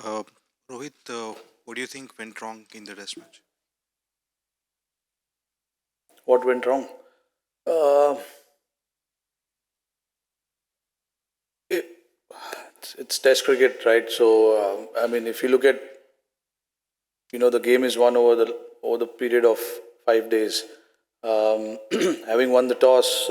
Uh, Rohit, what do you think went wrong in the test match? What went wrong? Uh, it, it's Test cricket, right? So I mean, if you look at the game is won over the period of 5 days. Having won the toss,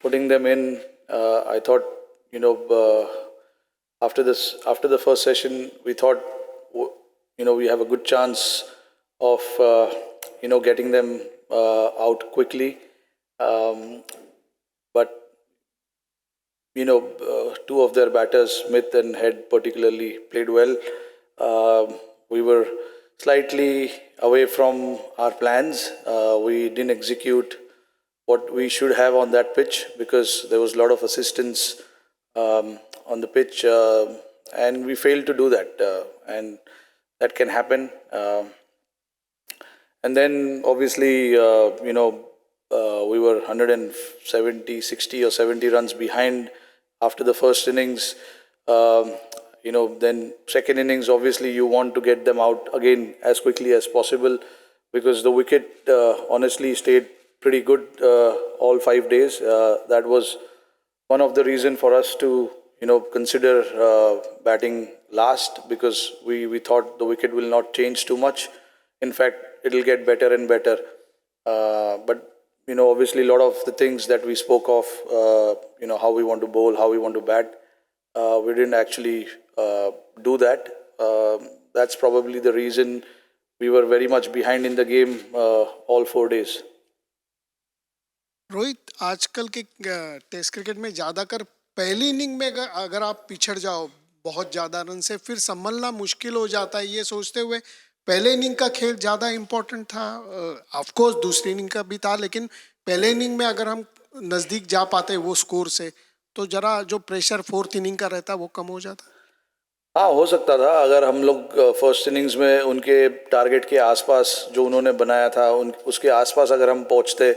putting them in, I thought you know after the first session, we thought we have a good chance of getting them out quickly. Um, but two of their batters, Smith and Head particularly, played well. We were slightly away from our plans. We didn't execute what we should have on that pitch because there was a lot of assistance on the pitch, and we failed to do that. And that can happen. And then obviously, we were 170, 60 or 70 runs behind after the first innings. Then second innings, obviously, you want to get them out again as quickly as possible because the wicket honestly stayed pretty good all 5 days. That was one of the reason for us to consider batting last because we thought the wicket will not change too much. In fact, it'll get better and better. But obviously, a lot of the things that we spoke of, how we want to bowl, how we want to bat, we didn't actually do that. That's probably the reason we were very much behind in the game all 4 days. Rohit, आजकल के test cricket में ज़्यादातर पहली inning में अगर आप पिछड़ जाओ बहुत ज़्यादा रन से, फिर संभलना मुश्किल हो जाता है। ये सोचते हुए पहले इनिंग का खेल ज़्यादा इम्पोर्टेंट था। ऑफ कोर्स दूसरी इनिंग का भी था, लेकिन पहले इनिंग में अगर हम नज़दीक जा पाते वो स्कोर से, तो ज़रा जो प्रेशर फोर्थ इनिंग का रहता वो कम हो जाता। हाँ, हो सकता था अगर हम लोग फर्स्ट इनिंग्स में उनके टारगेट के आसपास जो उन्होंने बनाया था उसके आसपास अगर हम पहुंचते,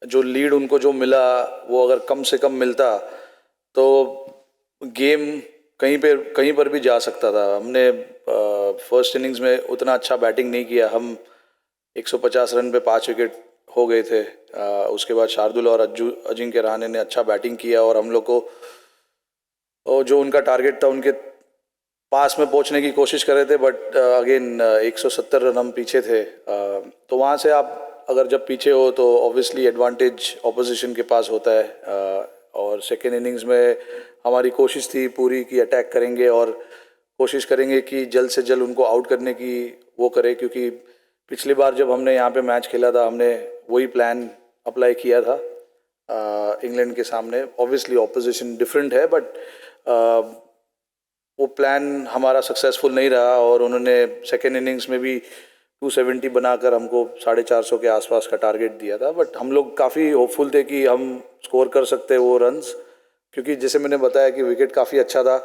जो लीड उनको जो मिला वो अगर कम से कम मिलता तो गेम कहीं पर भी जा सकता था। हमने फर्स्ट इनिंग्स में उतना अच्छा बैटिंग नहीं किया। हम 150 रन पे 5 विकेट हो गए थे। उसके बाद शार्दुल और अजिंक्य रहाणे ने अच्छा बैटिंग किया और हम लोग को जो उनका टारगेट था उनके पास में पहुंचने की कोशिश कर रहे थे। बट अगेन 170 रन हम पीछे थे। तो वहाँ से आप अगर जब पीछे हो तो ऑब्वियसली एडवांटेज ऑपोजिशन के पास होता है। और सेकेंड इनिंग्स में हमारी कोशिश थी पूरी कि अटैक करेंगे और कोशिश करेंगे कि जल्द से जल्द उनको आउट करने की वो करें, क्योंकि पिछली बार जब हमने यहाँ पे मैच खेला था हमने वही प्लान अप्लाई किया था इंग्लैंड के सामने। ऑब्वियसली ऑपोजिशन डिफरेंट है, बट वो प्लान हमारा सक्सेसफुल नहीं रहा और उन्होंने सेकेंड इनिंग्स में भी 270 बनाकर हमको 450 के आसपास का टारगेट दिया था। बट हम लोग काफ़ी होपफुल थे कि हम स्कोर कर सकते वो रन्स, क्योंकि जैसे मैंने बताया कि विकेट काफ़ी अच्छा था।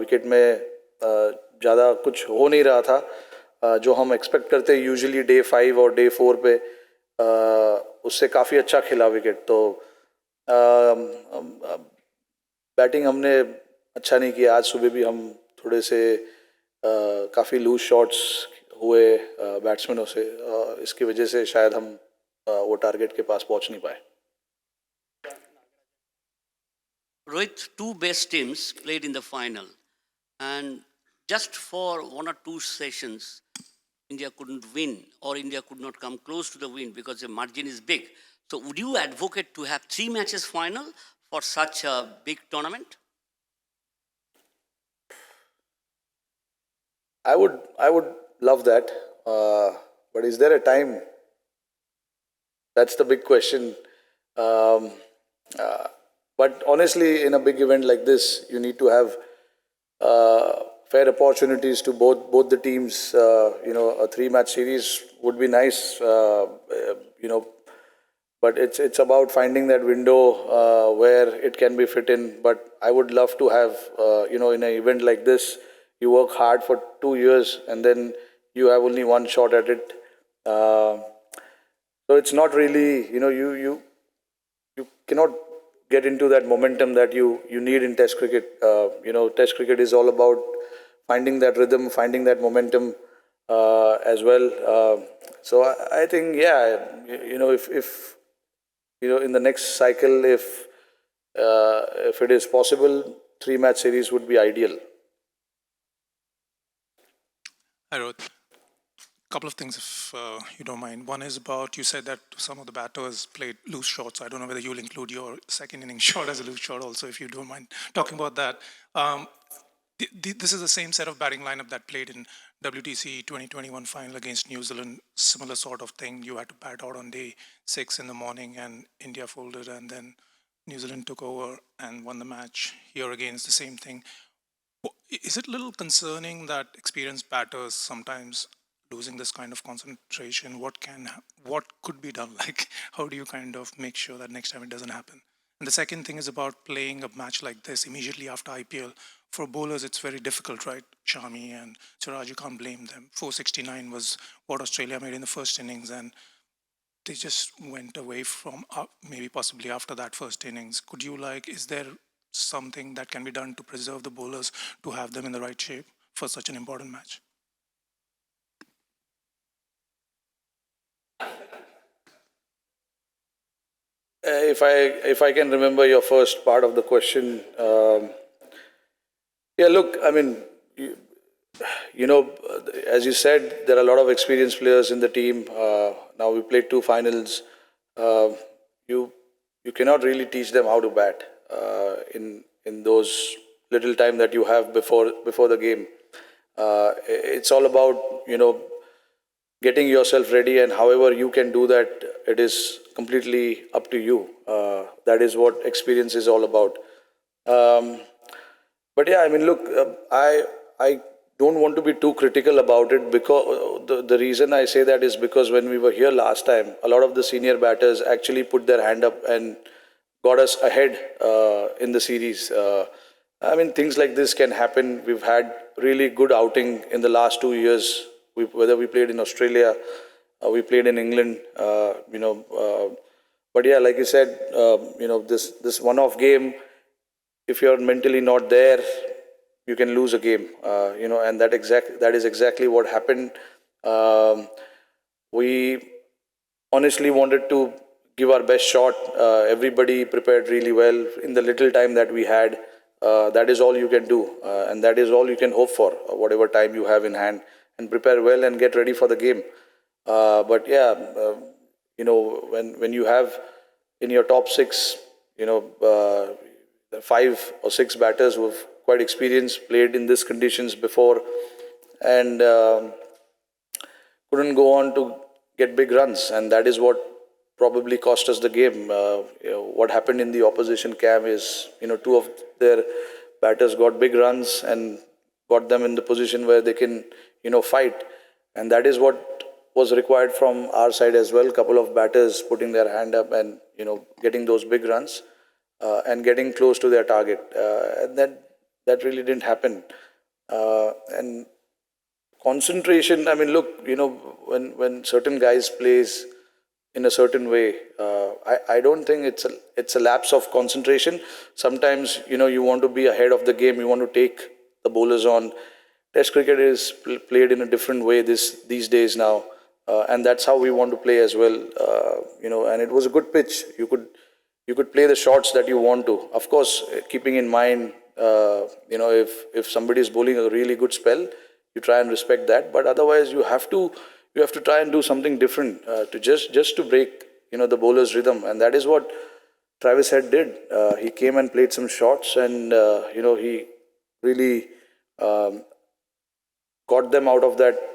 विकेट में ज़्यादा कुछ हो नहीं रहा था जो हम एक्सपेक्ट करते यूजुअली डे 5 और डे 4 पे। उससे काफ़ी अच्छा खेला विकेट। तो बैटिंग हमने अच्छा नहीं किया। आज सुबह भी हम थोड़े से काफ़ी लूज शॉट्स हुए बैट्समैनों से। इसकी वजह से शायद हम वो टारगेट के पास पहुंच नहीं पाए। Rohit, two best teams played in the final, and just for one or two sessions, India couldn't win, or India could not come close to the win because the margin is big. So, would you advocate to have 3 matches final for such a big tournament? I would love that, but is there a time? That's the big question. Um, uh, but honestly, in a big event like this, you need to have fair opportunities to both the teams. A 3 match series would be nice. But it's about finding that window where it can be fit in. But I would love to have in an event like this, you work hard for 2 years and then you have only one shot at it. So it's not really you cannot get into that momentum that you need in Test cricket. Test cricket is all about finding that rhythm, finding that momentum as well. So I think, yeah, if in the next cycle, if it is possible, 3-match series would be ideal. Hi, Rohit. Couple of things, if you don't mind. One is about, you said that some of the batters played loose shots. I don't know whether you'll include your second inning shot as a loose shot also, if you don't mind talking about that. This is the same set of batting lineup that played in WTC 2021 final against New Zealand. Similar sort of thing. You had to bat out on day 6 in the morning, and India folded, and then New Zealand took over and won the match. Here again, it's the same thing. Is it a little concerning that experienced batters sometimes losing this kind of concentration? What could be done? Like, how do you kind of make sure that next time it doesn't happen? And the second thing is about playing a match like this immediately after IPL. For bowlers, it's very difficult, right? Sharma and Siraj, you can't blame them. 469 was what Australia made in the first innings, and they just went away from maybe possibly after that first innings. Could you is there something that can be done to preserve the bowlers, to have them in the right shape for such an important match? If I can remember your first part of the question, yeah, look, I mean, as you said, there are a lot of experienced players in the team. Now we played 2 finals. You cannot really teach them how to bat in those little time that you have before the game. It's all about getting yourself ready, and however you can do that, it is completely up to you. That is what experience is all about. But yeah, I mean, look, I don't want to be too critical about it, because the reason I say that is because when we were here last time, a lot of the senior batters actually put their hand up and got us ahead in the series. I mean, things like this can happen. We've had really good outing in the last 2 years, whether we played in Australia, we played in England, but yeah, like you said, this one-off game, if you're mentally not there, you can lose a game, and that is exactly what happened. We honestly wanted to give our best shot. Everybody prepared really well in the little time that we had. That is all you can do, and that is all you can hope for, whatever time you have in hand, and prepare well and get ready for the game. But yeah, when you have in your top 6, 5 or 6 batters who have quite experienced, played in these conditions before, and couldn't go on to get big runs, and that is what probably cost us the game. What happened in the opposition camp is, 2 of their batters got big runs and got them in the position where they can, fight, and that is what was required from our side as well. Couple of batters putting their hand up and getting those big runs and getting close to their target, and that really didn't happen. And concentration, I mean, look, when certain guys plays in a certain way, I don't think it's a lapse of concentration. Sometimes you want to be ahead of the game, you want to take the bowlers on. Test cricket is played in a different way these days now, and that's how we want to play as well. And it was a good pitch. You could play the shots that you want to. Of course, keeping in mind, if somebody is bowling a really good spell, you try and respect that. But otherwise, you have to try and do something different to just to break the bowler's rhythm, and that is what Travis Head did. He came and played some shots, and he really got them out of that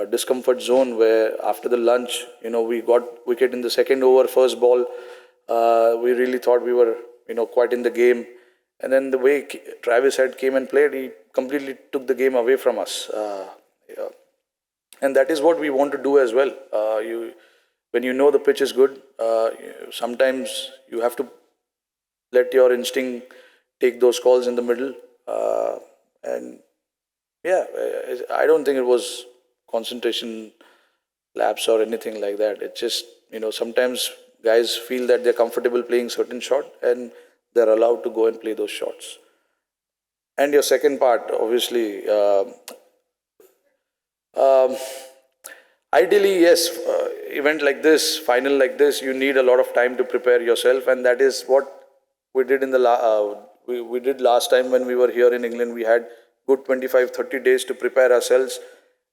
discomfort zone where after the lunch, we got wicket in the second over, first ball. We really thought we were, quite in the game. And then the way Travis Head came and played, he completely took the game away from us. Yeah. And that is what we want to do as well. When you know the pitch is good, sometimes you have to let your instinct take those calls in the middle. And yeah, I don't think it was concentration lapse or anything like that. It's just, sometimes guys feel that they're comfortable playing certain shot and they're allowed to go and play those shots. And your second part, obviously, um, ideally, yes, event like this, final like this, you need a lot of time to prepare yourself, and that is what we did in the we did last time when we were here in England. We had good 25-30 days to prepare ourselves,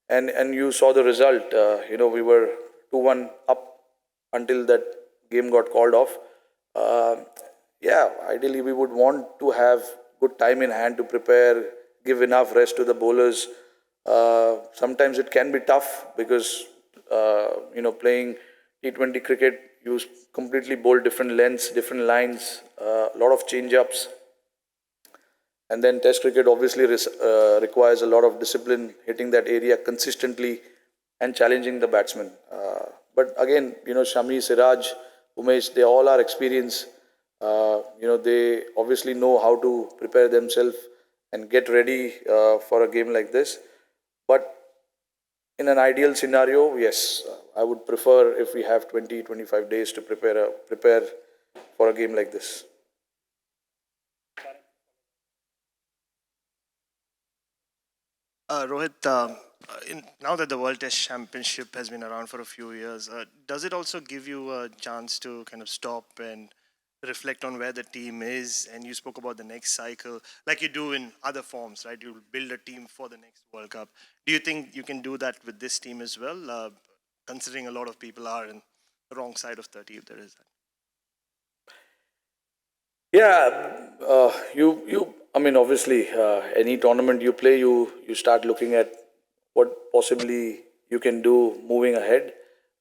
and you saw the result. We were 2-1 up until that game got called off. Uh, yeah, ideally we would want to have good time in hand to prepare, give enough rest to the bowlers. Sometimes it can be tough because playing T20 cricket, you completely bowl different lengths, different lines, a lot of change-ups. And then Test cricket obviously requires a lot of discipline, hitting that area consistently and challenging the batsman. But again, Shami, Siraj, Umesh, they all are experienced. They obviously know how to prepare themselves and get ready for a game like this. But in an ideal scenario, yes, I would prefer if we have 20-25 days to prepare for a game like this. Rohit, now that the World Test Championship has been around for a few years, does it also give you a chance to kind of stop and reflect on where the team is? And you spoke about the next cycle, like you do in other forms, right? You build a team for the next World Cup. Do you think you can do that with this team as well, considering a lot of people are in the wrong side of 30, if there is that? Yeah, I mean, obviously, any tournament you play, you start looking at what possibly you can do moving ahead.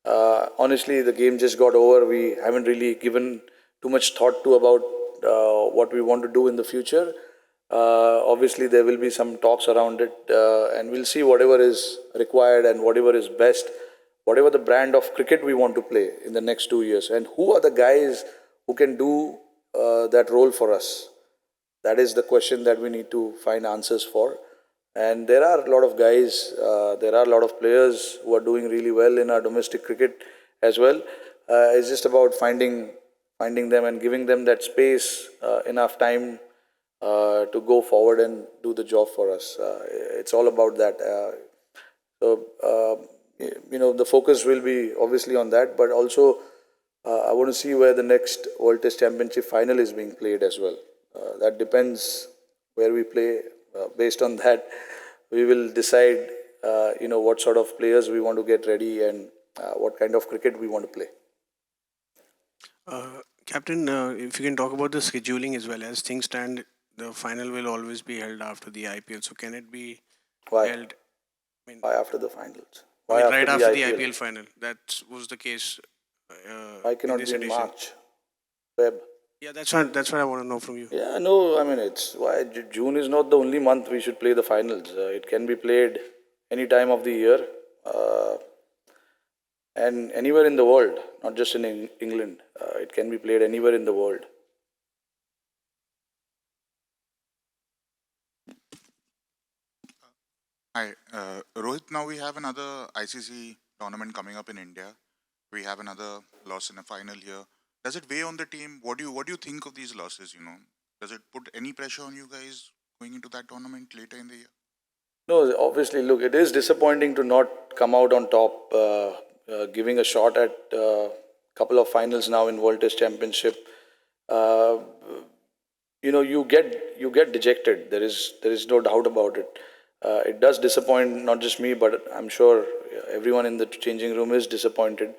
Honestly, the game just got over. We haven't really given too much thought to about what we want to do in the future. Obviously, there will be some talks around it, and we'll see whatever is required and whatever is best, whatever the brand of cricket we want to play in the next 2 years, and who are the guys who can do that role for us. That is the question that we need to find answers for. And there are a lot of guys, there are a lot of players who are doing really well in our domestic cricket as well. It's just about finding them and giving them that space, enough time to go forward and do the job for us. It's all about that. The focus will be obviously on that, but also I want to see where the next World Test Championship final is being played as well. That depends where we play. Based on that, we will decide, what sort of players we want to get ready and what kind of cricket we want to play. Captain, if you can talk about the scheduling as well. As things stand, the final will always be held after the IPL. So can it be Why? held? Why after the finals? I Why mean, right after the IPL? IPL final. That was the case. Why In cannot this be in edition. March? Feb? Yeah, that's what I want to know from you. Yeah, no, I mean, it's why June is not the only month we should play the finals. It can be played any time of the year uh, and anywhere in the world, not just in England. It can be played anywhere in the world. Hi, Rohit. Now we have another ICC tournament coming up in India. We have another loss in a final here. Does it weigh on the team? What do you think of these losses? Does it put any pressure on you guys going into that tournament later in the year? No, obviously, look, it is disappointing to not come out on top, giving a shot at a couple of finals now in World Test Championship. Uh, you get dejected. There is no doubt about it. It does disappoint not just me, but I'm sure everyone in the changing room is disappointed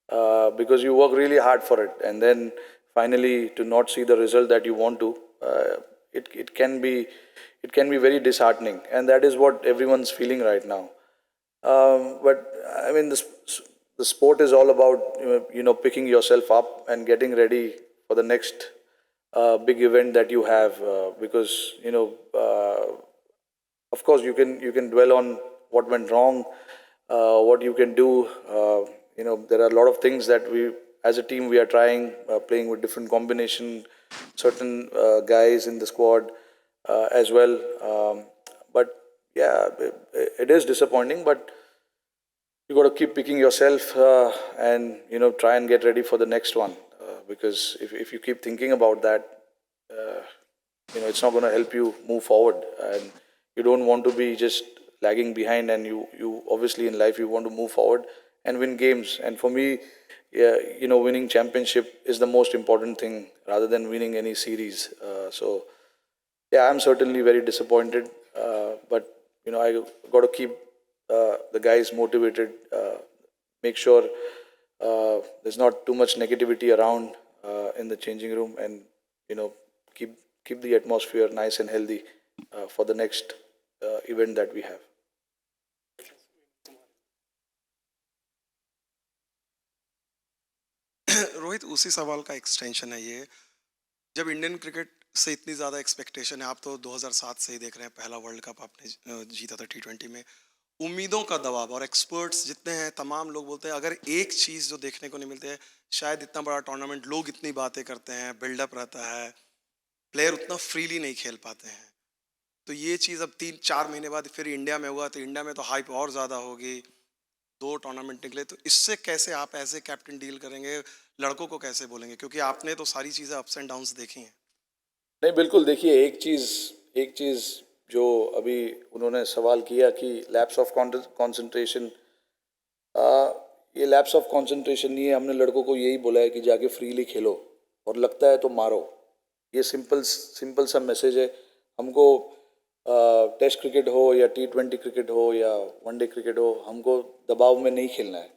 because you work really hard for it, and then finally to not see the result that you want to, it can be very disheartening, and that is what everyone's feeling right now. But I mean, the sport is all about picking yourself up and getting ready for the next big event that you have, because of course you can dwell on what went wrong, what you can do. There are a lot of things that we as a team we are trying, playing with different combination, certain guys in the squad as well. But yeah, it is disappointing, but you got to keep picking yourself and try and get ready for the next one, because if you keep thinking about that, it's not going to help you move forward, and you don't want to be just lagging behind. And you obviously in life you want to move forward and win games. And for me, yeah, winning championship is the most important thing rather than winning any series. So yeah, I'm certainly very disappointed, but I got to keep the guys motivated. Make sure there's not too much negativity around in the changing room, and keep the atmosphere nice and healthy for the next event that we have. Rohit, उसी सवाल का extension है ये। जब Indian cricket से इतनी ज़्यादा expectation है, आप तो 2007 से ही देख रहे हैं, पहला वर्ल्ड कप आपने जीता था T20 में, उम्मीदों का दबाव, और एक्सपर्ट्स जितने हैं तमाम लोग बोलते हैं अगर एक चीज़ जो देखने को नहीं मिलती है, शायद इतना बड़ा टूर्नामेंट, लोग इतनी बातें करते हैं, बिल्डअप रहता है, प्लेयर उतना फ्रीली नहीं खेल पाते हैं। तो ये चीज़ अब 3-4 महीने बाद फिर इंडिया में हुआ, तो इंडिया में तो हाइप और ज़्यादा होगी, 2 टूर्नामेंट निकले, तो इससे कैसे आप एज ए कैप्टन डील करेंगे, लड़कों को कैसे बोलेंगे, क्योंकि आपने तो सारी चीज़ें अप्स एंड डाउन्स देखी हैं। नहीं, बिल्कुल। देखिए, एक चीज़ जो अभी उन्होंने सवाल किया कि लैप्स ऑफ कंसंट्रेशन, ये लैप्स ऑफ कंसंट्रेशन नहीं है। हमने लड़कों को यही बोला है कि जाके फ्रीली खेलो और लगता है तो मारो। ये सिंपल सा मैसेज है। हमको टेस्ट क्रिकेट हो या T20 क्रिकेट हो या वनडे क्रिकेट हो, हमको दबाव में नहीं खेलना है।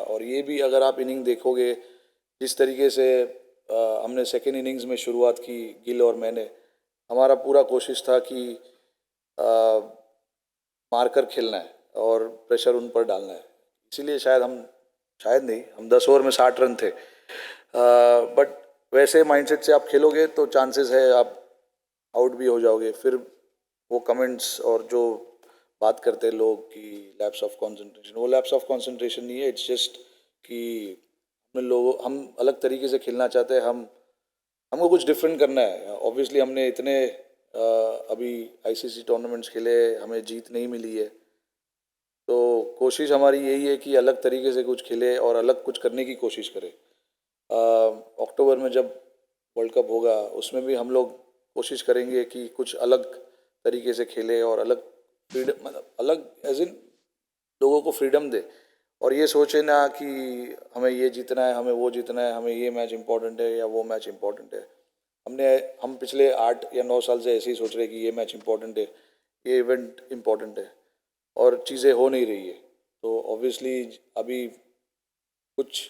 और ये भी अगर आप इनिंग देखोगे, जिस तरीके से हमने सेकेंड इनिंग्स में शुरुआत की, गिल और मैंने, हमारा पूरा कोशिश था कि मारकर खेलना है और प्रेशर उन पर डालना है। इसीलिए हम 10 ओवर में 60 रन थे। बट वैसे माइंडसेट से आप खेलोगे तो चांसेस है आप आउट भी हो जाओगे। फिर वो कमेंट्स और जो बात करते हैं लोग कि लैप्स ऑफ कंसंट्रेशन, वो लैप्स ऑफ कंसंट्रेशन नहीं है। इट्स जस्ट कि हम अलग तरीके से खेलना चाहते हैं। हमको कुछ डिफरेंट करना है। ऑब्वियसली हमने इतने अभी ICC टूर्नामेंट्स खेले, हमें जीत नहीं मिली है, तो कोशिश हमारी यही है कि अलग तरीके से कुछ खेले और अलग कुछ करने की कोशिश करें। अक्टूबर में जब वर्ल्ड कप होगा, उसमें भी हम लोग कोशिश करेंगे कि कुछ अलग तरीके से खेले और अलग फ्रीडम, मतलब अलग एज इन लोगों को फ्रीडम दे और ये सोचे ना कि हमें ये जीतना है, हमें वो जीतना है, हमें ये मैच इंपॉर्टेंट है या वो मैच इंपॉर्टेंट है। हम पिछले 8 या 9 साल से ऐसे ही सोच रहे कि ये मैच इंपॉर्टेंट है, ये इवेंट इंपॉर्टेंट है, और चीज़ें हो नहीं रही है। तो ऑब्वियसली अभी कुछ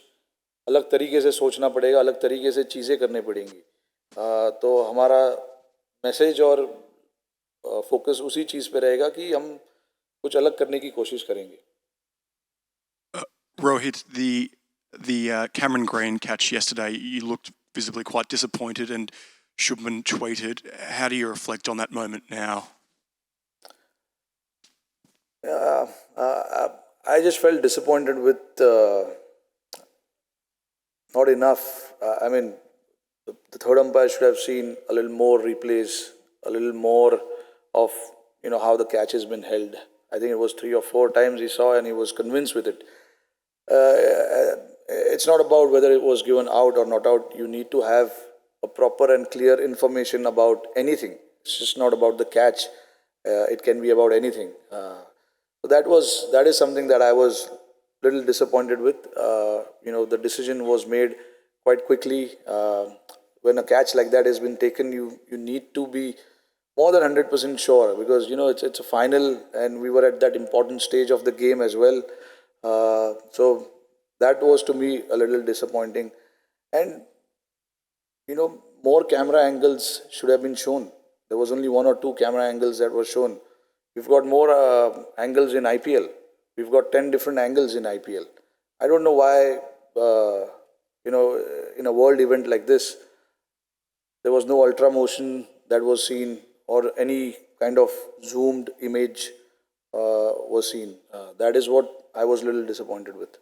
अलग तरीके से सोचना पड़ेगा, अलग तरीके से चीज़ें करनी पड़ेंगी। तो हमारा मैसेज और फोकस उसी चीज़ पे रहेगा कि हम कुछ अलग करने की कोशिश करेंगे। Rohit, the Cameron Green catch yesterday, you looked visibly quite disappointed, and Shubman tweeted. How do you reflect on that moment now? I just felt disappointed with not enough. I mean, the third umpire should have seen a little more replays, a little more of how the catch has been held. I think it was 3 or 4 times he saw and he was convinced with it. It's not about whether it was given out or not out. You need to have a proper and clear information about anything. It's just not about the catch. It can be about anything. So that is something that I was a little disappointed with. The decision was made quite quickly. When a catch like that has been taken, you need to be more than 100% sure, because it's a final and we were at that important stage of the game as well. So that was to me a little disappointing, and more camera angles should have been shown. There was only 1 or 2 camera angles that were shown. We've got more angles in IPL. We've got 10 different angles in IPL. I don't know why in a world event like this there was no ultra motion that was seen or any kind of zoomed image was seen. That is what I was a little disappointed with.